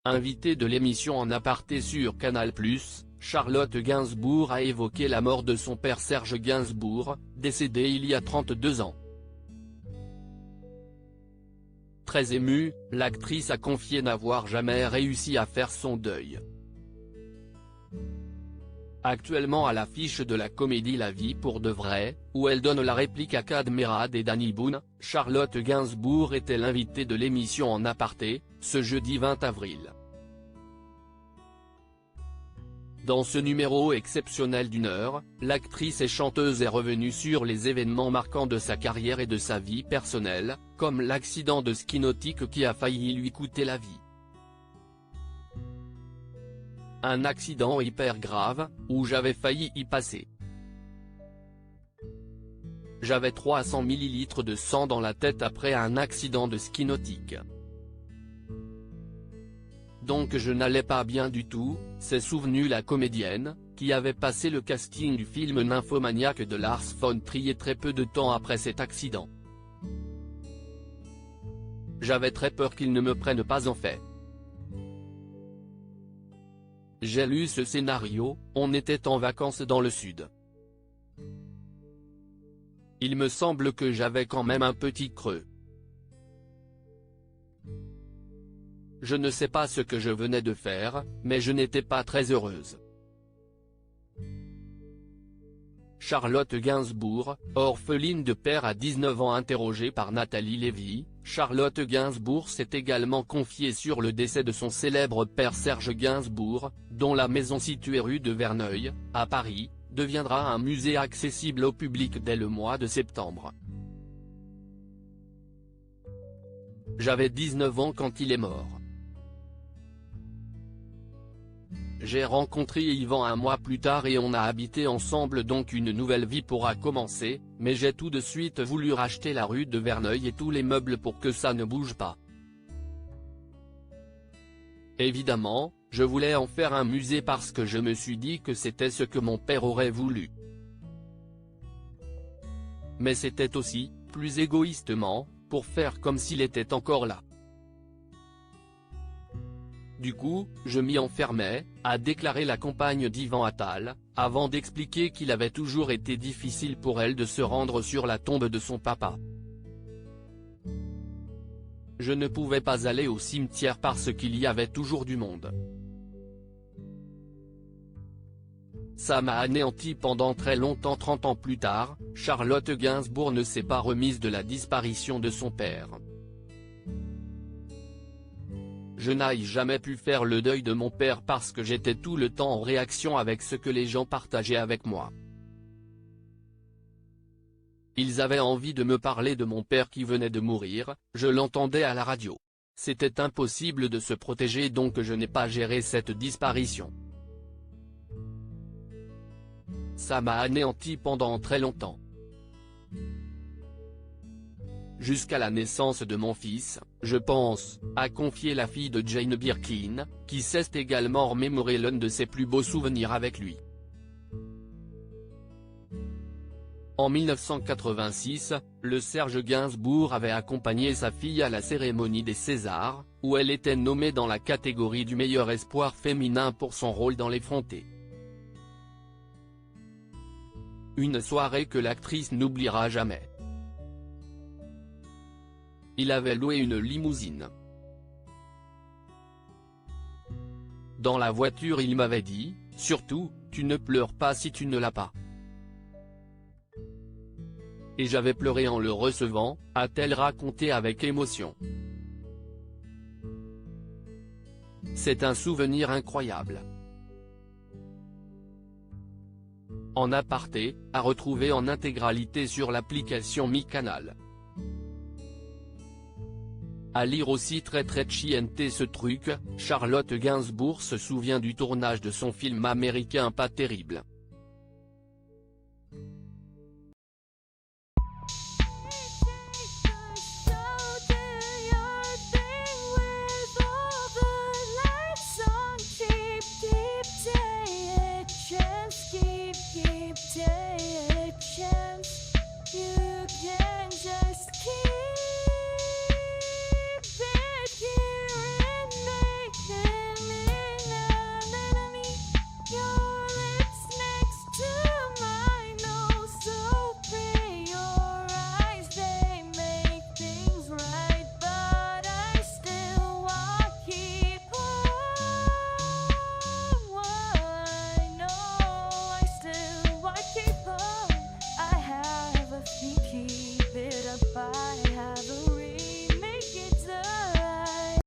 Invitée de l'émission En aparté sur Canal+, Charlotte Gainsbourg a évoqué la mort de son père Serge Gainsbourg, décédé il y a 32 ans. Très émue, l'actrice a confié n'avoir jamais réussi à faire son deuil. Actuellement à l'affiche de la comédie La vie pour de vrai, où elle donne la réplique à Kad Merad et Danny Boone, Charlotte Gainsbourg était l'invitée de l'émission En aparté, ce jeudi 20 avril. Dans ce numéro exceptionnel d'1 heure, l'actrice et chanteuse est revenue sur les événements marquants de sa carrière et de sa vie personnelle, comme l'accident de ski nautique qui a failli lui coûter la vie. Un accident hyper grave, où j'avais failli y passer. J'avais 300 ml de sang dans la tête après un accident de ski nautique. Donc je n'allais pas bien du tout, s'est souvenue la comédienne, qui avait passé le casting du film Nymphomaniac de Lars von Trier très peu de temps après cet accident. J'avais très peur qu'ils ne me prennent pas en fait. J'ai lu ce scénario, on était en vacances dans le sud. Il me semble que j'avais quand même un petit creux. Je ne sais pas ce que je venais de faire, mais je n'étais pas très heureuse. Charlotte Gainsbourg, orpheline de père à 19 ans interrogée par Nathalie Lévy, Charlotte Gainsbourg s'est également confiée sur le décès de son célèbre père Serge Gainsbourg, dont la maison située rue de Verneuil, à Paris, deviendra un musée accessible au public dès le mois de septembre. J'avais 19 ans quand il est mort. J'ai rencontré Yvan un mois plus tard et on a habité ensemble, donc une nouvelle vie pourra commencer, mais j'ai tout de suite voulu racheter la rue de Verneuil et tous les meubles pour que ça ne bouge pas. Évidemment, je voulais en faire un musée parce que je me suis dit que c'était ce que mon père aurait voulu. Mais c'était aussi, plus égoïstement, pour faire comme s'il était encore là. Du coup, je m'y enfermais, a déclaré la compagne d'Yvan Attal, avant d'expliquer qu'il avait toujours été difficile pour elle de se rendre sur la tombe de son papa. Je ne pouvais pas aller au cimetière parce qu'il y avait toujours du monde. Ça m'a anéanti pendant très longtemps. 30 ans plus tard, Charlotte Gainsbourg ne s'est pas remise de la disparition de son père. Je n'ai jamais pu faire le deuil de mon père parce que j'étais tout le temps en réaction avec ce que les gens partageaient avec moi. Ils avaient envie de me parler de mon père qui venait de mourir, je l'entendais à la radio. C'était impossible de se protéger, donc je n'ai pas géré cette disparition. Ça m'a anéanti pendant très longtemps. Jusqu'à la naissance de mon fils, je pense, a confié la fille de Jane Birkin, qui s'est également remémoré l'un de ses plus beaux souvenirs avec lui. En 1986, le Serge Gainsbourg avait accompagné sa fille à la cérémonie des Césars, où elle était nommée dans la catégorie du meilleur espoir féminin pour son rôle dans L'Effronté. Une soirée que l'actrice n'oubliera jamais. Il avait loué une limousine. Dans la voiture il m'avait dit, surtout, tu ne pleures pas si tu ne l'as pas. Et j'avais pleuré en le recevant, a-t-elle raconté avec émotion. C'est un souvenir incroyable. En aparté, à retrouver en intégralité sur l'application MyCanal. À lire aussi très chienté ce truc, Charlotte Gainsbourg se souvient du tournage de son film américain Pas terrible.